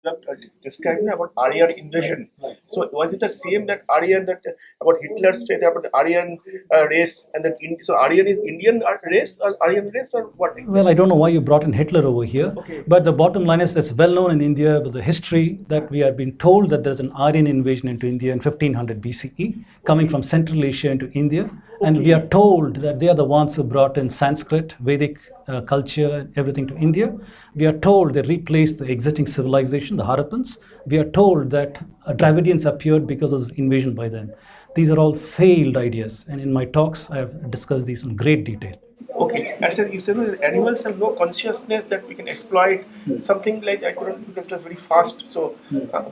You have described about Aryan invasion. So was it the same that Aryan that about Hitler's faith about the Aryan race and then so Aryan is Indian race or Aryan race or what? Well, I don't know why you brought in Hitler over here, Okay. but the bottom line is it's well known in India with the history that we have been told that there's an Aryan invasion into India in 1500 BCE, coming from Central Asia into India. And we are told that they are the ones who brought in Sanskrit, Vedic culture, everything to India. We are told they replaced the existing civilization, the Harappans. We are told that Dravidians appeared because of this invasion by them. These are all failed ideas, and in my talks, I have discussed these in great detail. Okay, I said you said that animals have no consciousness that we can exploit. Something like I couldn't because it was very fast. So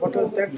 what was that?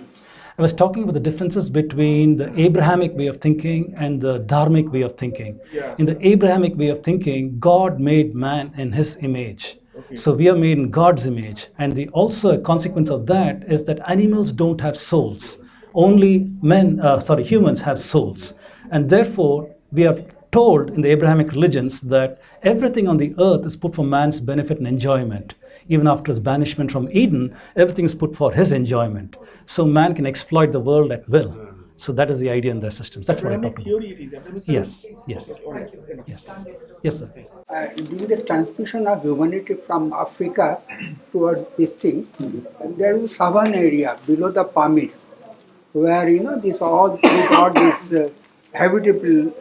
I was talking about the differences between the Abrahamic way of thinking and the Dharmic way of thinking. Yeah. In the Abrahamic way of thinking, God made man in his image. Okay. So we are made in God's image. And also a consequence of that is that animals don't have souls. Only humans have souls. And therefore, we are told in the Abrahamic religions that everything on the earth is put for man's benefit and enjoyment. Even after his banishment from Eden, everything is put for his enjoyment. So man can exploit the world at will. So that is the idea in their systems. That's what I talked about. Yes, yes, yes, yes, sir. During the transmission of humanity from Africa towards this thing, there is savanna area below the pyramid, where this all they got these habitable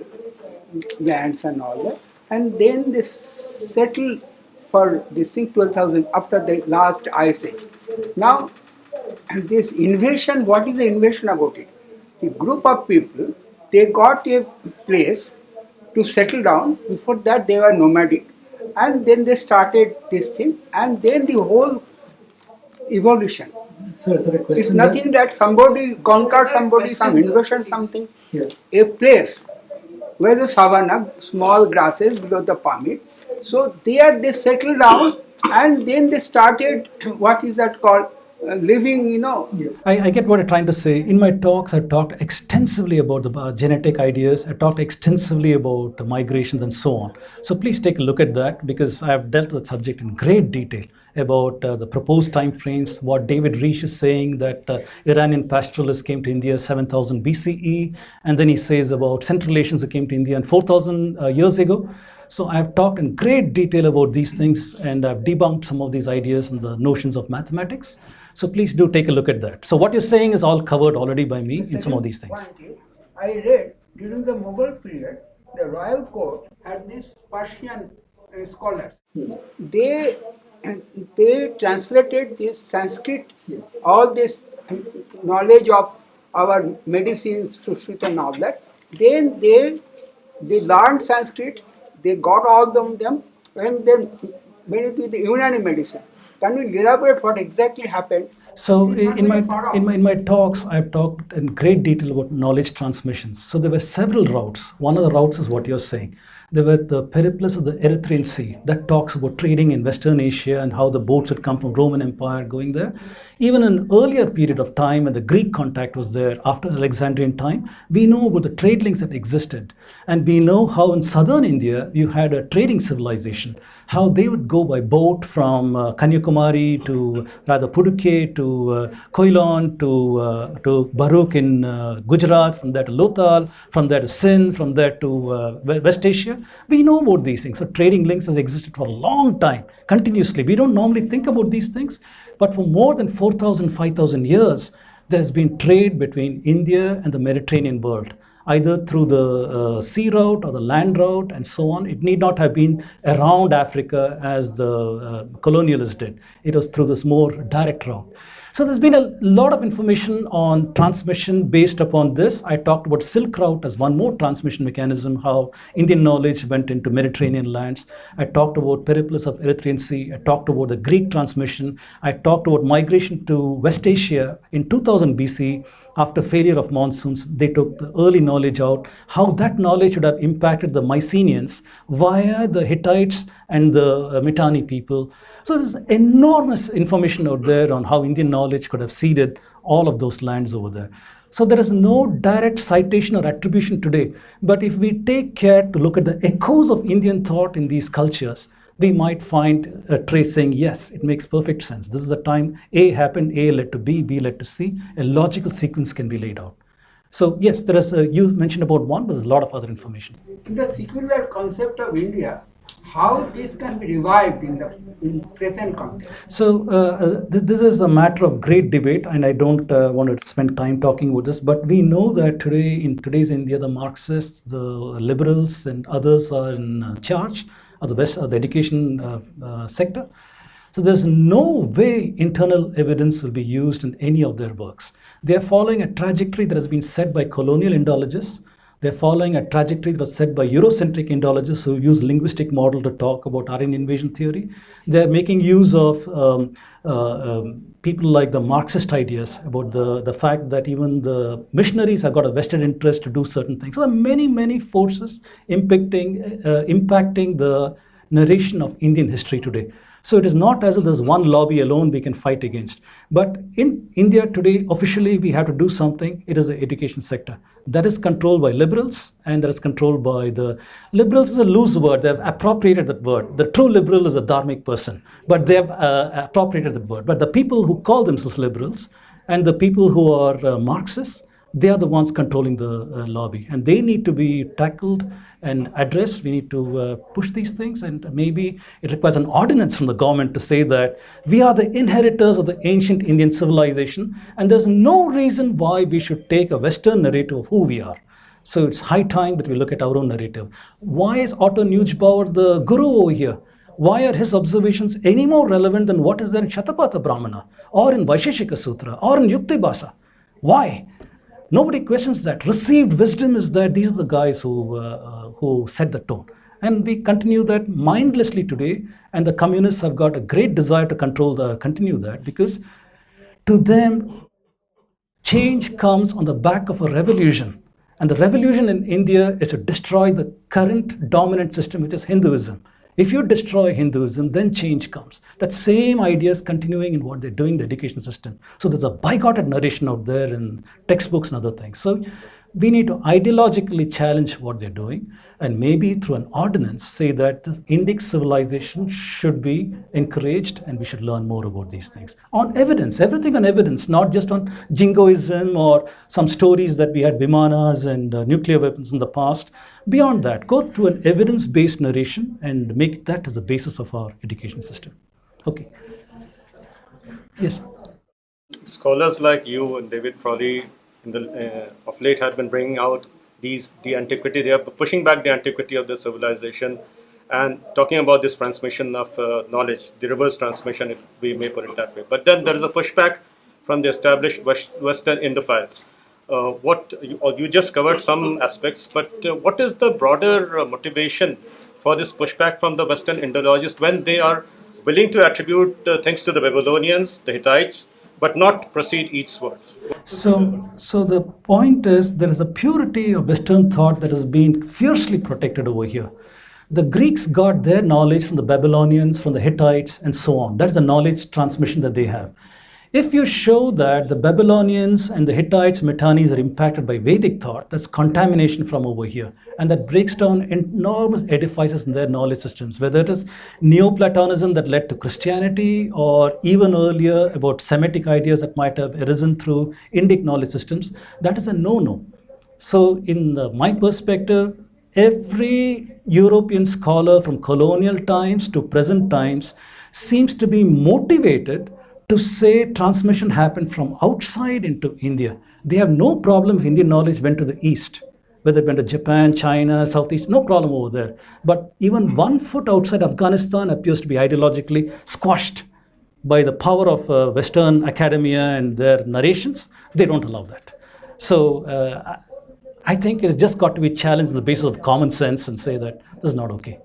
lands and all that, and then they settle for this thing 12,000 after the last ice age. Now, this invasion, what is the invasion about it? The group of people, they got a place to settle down. Before that, they were nomadic, and then they started this thing, and then the whole evolution. Sir, a question. It's nothing that somebody conquered somebody, some invasion, something. Yeah. A place where the savanna, small grasses below the pyramid. So there they settled down, and then they started what is that called living. I get what you're trying to say. In my talks, I've talked extensively about the genetic ideas. I talked extensively about migrations and so on. So please take a look at that, because I have dealt with the subject in great detail about the proposed time frames, what David Reich is saying, that Iranian pastoralists came to India 7000 BCE, and then he says about Central Asians who came to India 4000 years ago. So I've talked in great detail about these things, and I've debunked some of these ideas and the notions of mathematics. So please do take a look at that. So what you're saying is all covered already by me in some of these things. I read during the Mughal period, the royal court had these Persian scholars. They translated this Sanskrit, all this knowledge of our medicine, Sanskrit and all that. Then they learned Sanskrit, they got all of them, and then made it with the Unani medicine. Can you elaborate what exactly happened? So in my talks, I've talked in great detail about knowledge transmissions. So there were several routes. One of the routes is what you're saying. There were the Periplus of the Erythraean Sea that talks about trading in Western Asia and how the boats had come from Roman Empire going there. Even in an earlier period of time when the Greek contact was there after Alexandrian time, we know about the trade links that existed. And we know how in southern India you had a trading civilization, how they would go by boat from Kanyakumari to rather Puducherry to Koilon to Baruk in Gujarat, from there to Lothal, from there to Sindh, from there to West Asia. We know about these things. So trading links has existed for a long time, continuously. We don't normally think about these things, but for more than 4,000, 5,000 years, there's been trade between India and the Mediterranean world, either through the sea route or the land route and so on. It need not have been around Africa as the colonialists did. It was through this more direct route. So there's been a lot of information on transmission based upon this. I talked about Silk Route as one more transmission mechanism, how Indian knowledge went into Mediterranean lands. I talked about Periplus of Erythraean Sea. I talked about the Greek transmission. I talked about migration to West Asia in 2000 BC. After failure of monsoons, they took the early knowledge out, how that knowledge would have impacted the Mycenaeans via the Hittites and the Mitanni people. So there's enormous information out there on how Indian knowledge could have seeded all of those lands over there. So there is no direct citation or attribution today. But if we take care to look at the echoes of Indian thought in these cultures, we might find a trace saying, yes, it makes perfect sense. This is the time A happened, A led to B, B led to C. A logical sequence can be laid out. So yes, there is you mentioned about one, but there's a lot of other information. In the secular concept of India, how this can be revived in present context? So this is a matter of great debate, and I don't want to spend time talking about this. But we know that today, in today's India, the Marxists, the liberals, and others are in charge of the education sector. So there's no way internal evidence will be used in any of their works. They are following a trajectory that has been set by colonial Indologists. They're following a trajectory that was set by Eurocentric Indologists who use linguistic model to talk about Aryan invasion theory. They're making use of people like the Marxist ideas about the fact that even the missionaries have got a vested interest to do certain things. So there are many, many forces impacting the narration of Indian history today. So it is not as if there's one lobby alone we can fight against. But in India today, officially, we have to do something. It is the education sector. That is controlled by liberals, and that is controlled by the liberals is a loose word. They have appropriated that word. The true liberal is a dharmic person, but they have appropriated that word. But the people who call themselves liberals and the people who are Marxists, they are the ones controlling the lobby, and they need to be tackled and addressed. We need to push these things, and maybe it requires an ordinance from the government to say that we are the inheritors of the ancient Indian civilization, and there's no reason why we should take a Western narrative of who we are. So it's high time that we look at our own narrative. Why is Otto Neugebauer the guru over here? Why are his observations any more relevant than what is there in Shatapatha Brahmana, or in Vaisheshika Sutra, or in Yukti Bhasa? Why? Nobody questions that. Received wisdom is that these are the guys who set the tone. And we continue that mindlessly today, and the communists have got a great desire to continue that, because to them, change comes on the back of a revolution. And the revolution in India is to destroy the current dominant system, which is Hinduism. If you destroy Hinduism, then change comes. That same idea is continuing in what they're doing in the education system. So there's a bigoted narration out there in textbooks and other things. So we need to ideologically challenge what they're doing, and maybe through an ordinance say that the Indic civilization should be encouraged, and we should learn more about these things. On evidence, everything on evidence, not just on jingoism or some stories that we had Vimanas and nuclear weapons in the past. Beyond that, go to an evidence-based narration and make that as the basis of our education system. Okay. Yes. Scholars like you and David Frawley of late have been bringing out the antiquity. They are pushing back the antiquity of the civilization and talking about this transmission of knowledge, the reverse transmission, if we may put it that way. But then there is a pushback from the established Western Indophiles. You just covered some aspects, but what is the broader motivation for this pushback from the Western Indologists when they are willing to attribute things to the Babylonians, the Hittites, but not proceed eastwards? So the point is, there is a purity of Western thought that is being fiercely protected over here. The Greeks got their knowledge from the Babylonians, from the Hittites, and so on. That's the knowledge transmission that they have. If you show that the Babylonians and the Hittites, Mitannis are impacted by Vedic thought, that's contamination from over here. And that breaks down enormous edifices in their knowledge systems, whether it is Neoplatonism that led to Christianity, or even earlier about Semitic ideas that might have arisen through Indic knowledge systems. That is a no-no. So in my perspective, every European scholar from colonial times to present times seems to be motivated to say transmission happened from outside into India. They have no problem if Indian knowledge went to the east, whether it went to Japan, China, Southeast, no problem over there. But even 1 foot outside Afghanistan appears to be ideologically squashed by the power of Western academia and their narrations. They don't allow that. So I think it's just got to be challenged on the basis of common sense and say that this is not okay.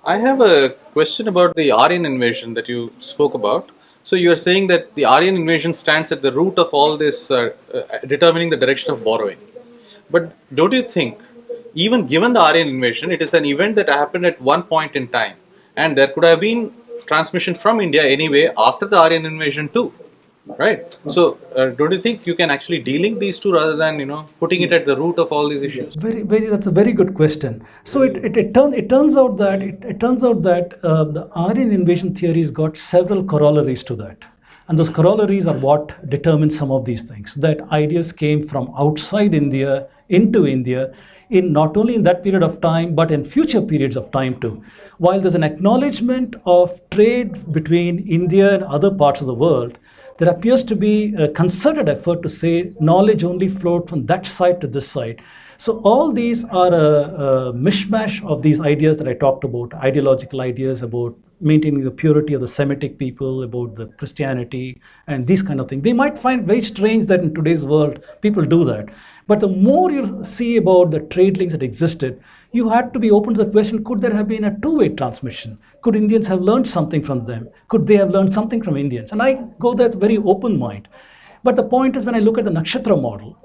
I have a question about the Aryan invasion that you spoke about. So you are saying that the Aryan invasion stands at the root of all this, determining the direction of borrowing. But don't you think, even given the Aryan invasion, it is an event that happened at one point in time, and there could have been transmission from India anyway after the Aryan invasion too? right? So don't you think you can actually de-link these two rather than putting it at the root of all these issues? That's a very good question. So it turns out that the Aryan invasion theories got several corollaries to that, and those corollaries are what determine some of these things. That ideas came from outside India into India, in not only in that period of time but in future periods of time too. While there's an acknowledgement of trade between India and other parts of the world, there appears to be a concerted effort to say knowledge only flowed from that side to this side. So all these are a mishmash of these ideas that I talked about, ideological ideas about maintaining the purity of the Semitic people, about the Christianity, and these kind of things. They might find very strange that in today's world people do that. But the more you see about the trade links that existed, you had to be open to the question, could there have been a two-way transmission? Could Indians have learned something from them? Could they have learned something from Indians? And I go there with a very open mind. But the point is, when I look at the Nakshatra model,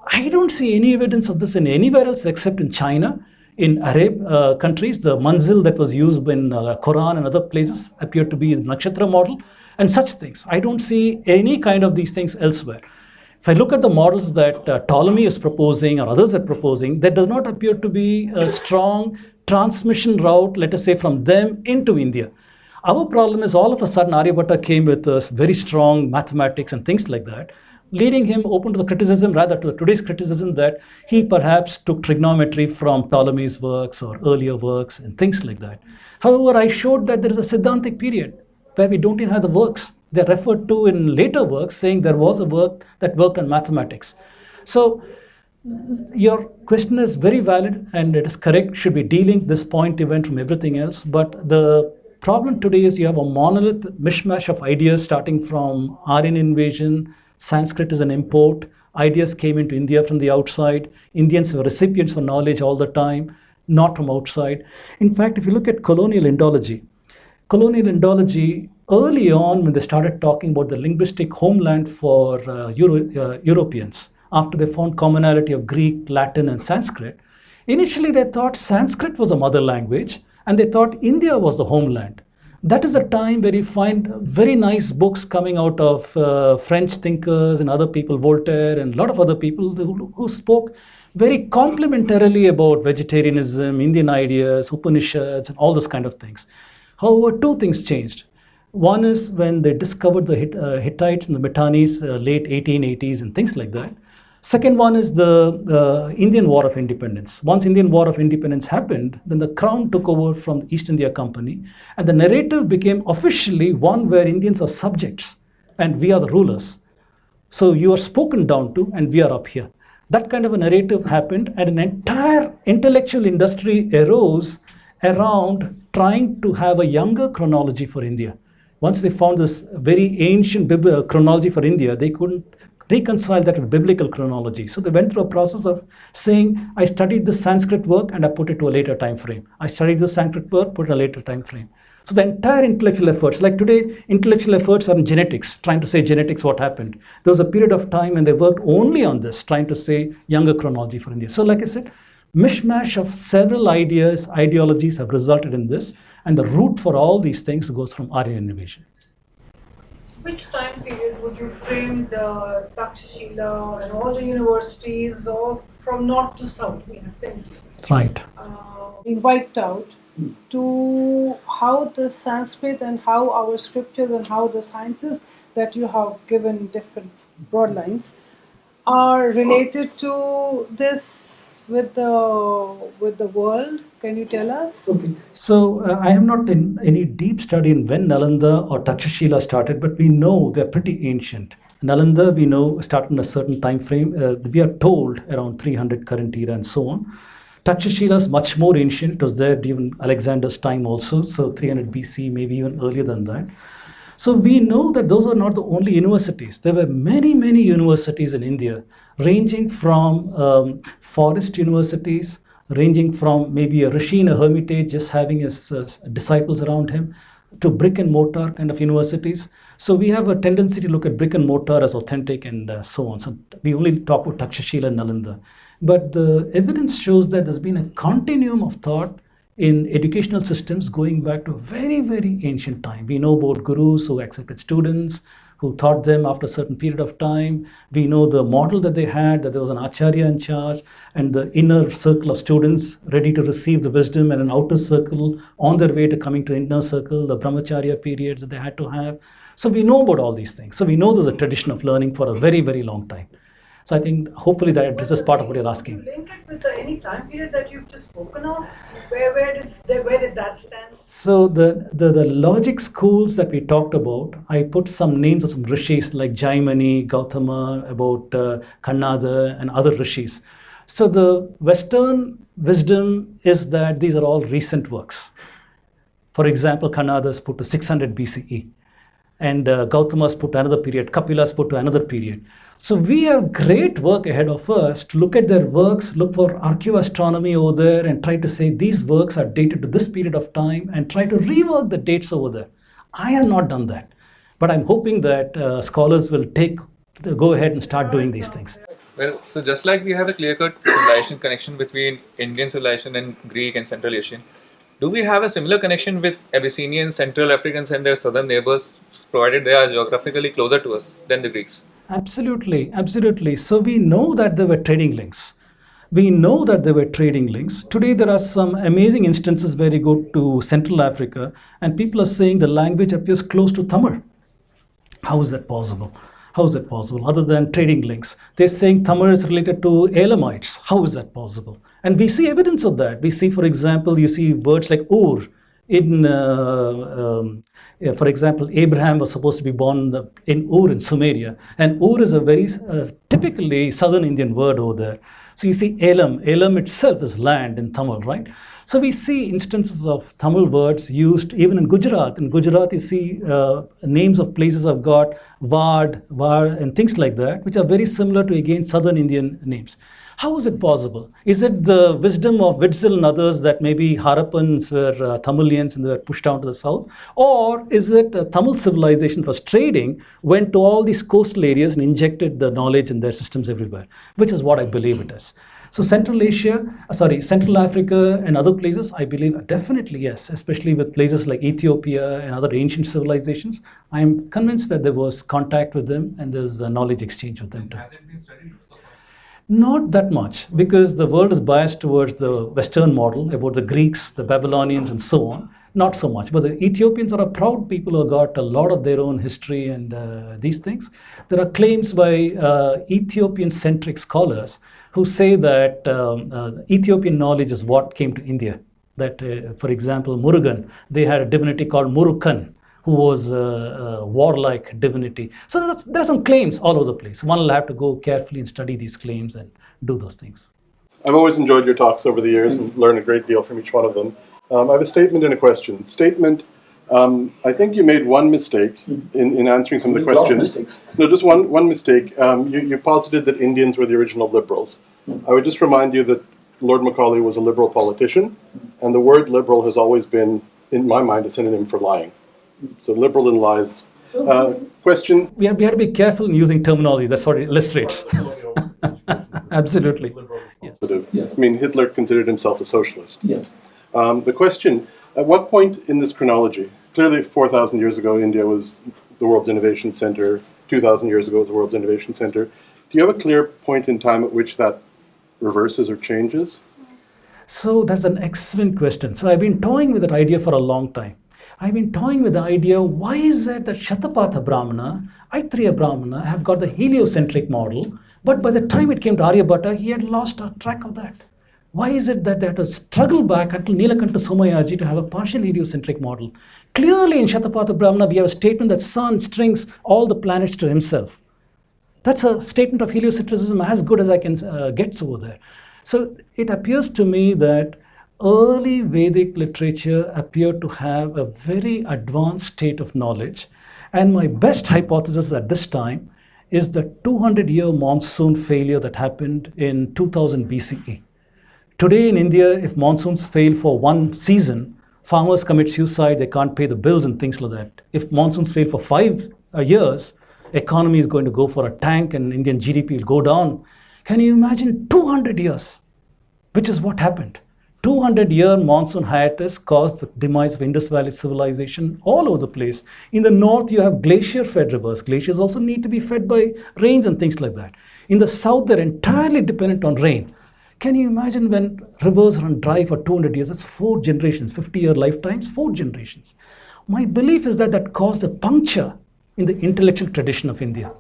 I don't see any evidence of this in anywhere else except in China. In Arab countries, the manzil that was used in Quran and other places appear to be the Nakshatra model and such things. I don't see any kind of these things elsewhere. If I look at the models that Ptolemy is proposing or others are proposing, there does not appear to be a strong transmission route, let us say, from them into India. Our problem is all of a sudden Aryabhatta came with very strong mathematics and things like that, leading him open to the criticism, rather to today's criticism, that he perhaps took trigonometry from Ptolemy's works or earlier works and things like that. However, I showed that there is a Siddhantic period where we don't even have the works. They're referred to in later works saying there was a work that worked on mathematics. So your question is very valid and it is correct. Should we de-link this point event from everything else? But the problem today is you have a monolith mishmash of ideas starting from Aryan invasion. Sanskrit is an import. Ideas came into India from the outside. Indians were recipients for knowledge all the time, not from outside. In fact, if you look at colonial Indology early on, when they started talking about the linguistic homeland for Europeans, after they found commonality of Greek, Latin, and Sanskrit, initially they thought Sanskrit was a mother language and they thought India was the homeland. That is a time where you find very nice books coming out of French thinkers and other people, Voltaire and a lot of other people who spoke very complimentarily about vegetarianism, Indian ideas, Upanishads, and all those kind of things. However, two things changed. One is when they discovered the Hittites and the Mitannis, late 1880s and things like that. Second one is the Indian War of Independence. Once Indian War of Independence happened, then the crown took over from the East India Company, and the narrative became officially one where Indians are subjects and we are the rulers. So you are spoken down to and we are up here. That kind of a narrative happened, and an entire intellectual industry arose around trying to have a younger chronology for India. Once they found this very ancient chronology for India, they couldn't reconcile that with biblical chronology. So they went through a process of saying, I studied this Sanskrit work and I put it to a later time frame. I studied this Sanskrit work, put it in a later time frame. So the entire intellectual efforts, like today, intellectual efforts are in genetics, trying to say genetics, what happened. There was a period of time when they worked only on this, trying to say younger chronology for India. So like I said, mishmash of several ideas, ideologies have resulted in this, and the root for all these things goes from Aryan invasion. Which time period would you frame the Takshashila and all the universities of from north to south? We have plenty. Right. Being wiped out, to how the Sanskrit and how our scriptures and how the sciences that you have given different broad lines are related to this with the world. Can you tell us? Okay. So I have not done any deep study in when Nalanda or Takshashila started, but we know they're pretty ancient. Nalanda, we know, started in a certain time frame. We are told around 300 current era and so on. Takshashila is much more ancient. It was there during Alexander's time also, so 300 BC, maybe even earlier than that. So we know that those are not the only universities. There were many, many universities in India, ranging from forest universities, ranging from maybe a rishi in a hermitage just having his disciples around him, to brick and mortar kind of universities. So we have a tendency to look at brick and mortar as authentic and so on. So we only talk about Takshashila and Nalanda. But the evidence shows that there's been a continuum of thought in educational systems going back to a very, very ancient time. We know about gurus who accepted students, who taught them after a certain period of time. We know the model that they had, that there was an acharya in charge, and the inner circle of students ready to receive the wisdom, and an outer circle on their way to coming to inner circle, the brahmacharya periods that they had to have. So we know about all these things. So we know there's a tradition of learning for a very, very long time. So I think hopefully that addresses part of what you're asking. Do you link it with any time period that you've just spoken of? Where did that stand? So the logic schools that we talked about, I put some names of some rishis like Jaimani, Gautama, about Kannada and other rishis. So the Western wisdom is that these are all recent works. For example, Kannada is put to 600 BCE. And Gautama's put to another period, Kapila's put to another period. So we have great work ahead of us to look at their works, look for archaeoastronomy over there and try to say these works are dated to this period of time and try to rework the dates over there. I have not done that, but I'm hoping that scholars will go ahead and start doing these things. Well, so just like we have a clear-cut civilization connection between Indian civilization and Greek and Central Asian, do we have a similar connection with Abyssinians, Central Africans and their southern neighbors, provided they are geographically closer to us than the Greeks? Absolutely, absolutely. So we know that there were trading links. We know that there were trading links. Today there are some amazing instances where you go to Central Africa and people are saying the language appears close to Tamil. How is that possible? How is that possible? Other than trading links. They're saying Tamil is related to Elamites. How is that possible? And we see evidence of that. We see, for example, you see words like Ur. For example, Abraham was supposed to be born in Ur in Sumeria. And Ur is a very typically southern Indian word over there. So you see Elam. Elam itself is land in Tamil, right? So we see instances of Tamil words used even in Gujarat. In Gujarat, you see names of places have got Wad, and things like that, which are very similar to, again, southern Indian names. How is it possible? Is it the wisdom of Witzel and others that maybe Harappans were Tamilians and they were pushed down to the south? Or is it Tamil civilization that was trading, went to all these coastal areas and injected the knowledge in their systems everywhere? Which is what I believe it is. So Central Africa and other places, I believe definitely yes, especially with places like Ethiopia and other ancient civilizations. I am convinced that there was contact with them and there's a knowledge exchange with them too. Has it been studied? Not that much, because the world is biased towards the Western model about the Greeks, the Babylonians, and so on. Not so much. But the Ethiopians are a proud people who have got a lot of their own history and these things. There are claims by Ethiopian-centric scholars who say that Ethiopian knowledge is what came to India. That, for example, Murugan, they had a divinity called Murukan, who was a warlike divinity. So there are some claims all over the place. One will have to go carefully and study these claims and do those things. I've always enjoyed your talks over the years and learned a great deal from each one of them. I have a statement and a question. Statement, I think you made one mistake in answering some of the questions. No, just one mistake. You posited that Indians were the original liberals. I would just remind you that Lord Macaulay was a liberal politician, and the word liberal has always been, in my mind, a synonym for lying. So liberal and lies. Question? We have to be careful in using terminology. That's what it illustrates. Absolutely. Yes. I mean, Hitler considered himself a socialist. Yes. The question, at what point in this chronology, clearly 4,000 years ago, India was the world's innovation center, 2,000 years ago, it was the world's innovation center. Do you have a clear point in time at which that reverses or changes? So that's an excellent question. So I've been toying with that idea for a long time. I've been toying with the idea, why is it that Shatapatha Brahmana, Aittreya Brahmana have got the heliocentric model, but by the time it came to Aryabhatta, he had lost track of that. Why is it that they had to struggle back until Nilakanta Somayaji to have a partial heliocentric model? Clearly in Shatapatha Brahmana, we have a statement that sun strings all the planets to himself. That's a statement of heliocentrism as good as I can get over there. So it appears to me that early Vedic literature appeared to have a very advanced state of knowledge. And my best hypothesis at this time is the 200-year monsoon failure that happened in 2000 BCE. Today in India, if monsoons fail for one season, farmers commit suicide, they can't pay the bills and things like that. If monsoons fail for 5 years, economy is going to go for a tank and Indian GDP will go down. Can you imagine 200 years, which is what happened? 200-year monsoon hiatus caused the demise of Indus Valley civilization all over the place. In the north, you have glacier-fed rivers. Glaciers also need to be fed by rains and things like that. In the south, they're entirely dependent on rain. Can you imagine when rivers run dry for 200 years? That's 4 generations, 50-year lifetimes, 4 generations. My belief is that that caused a puncture in the intellectual tradition of India.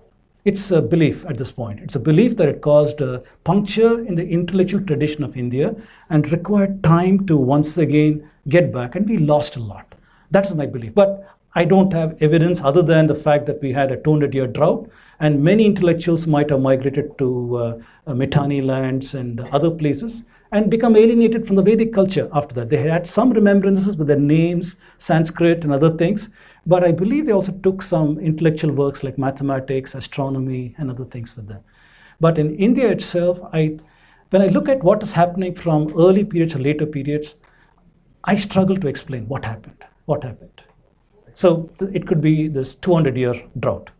It's a belief at this point. It's a belief that it caused a puncture in the intellectual tradition of India and required time to once again get back, and we lost a lot. That's my belief. But I don't have evidence other than the fact that we had a 200-year drought, and many intellectuals might have migrated to Mitanni lands and other places and become alienated from the Vedic culture after that. They had some remembrances with their names, Sanskrit and other things, but I believe they also took some intellectual works like mathematics, astronomy, and other things with them. But in India itself, when I look at what is happening from early periods or later periods, I struggle to explain what happened. So it could be this 200-year drought.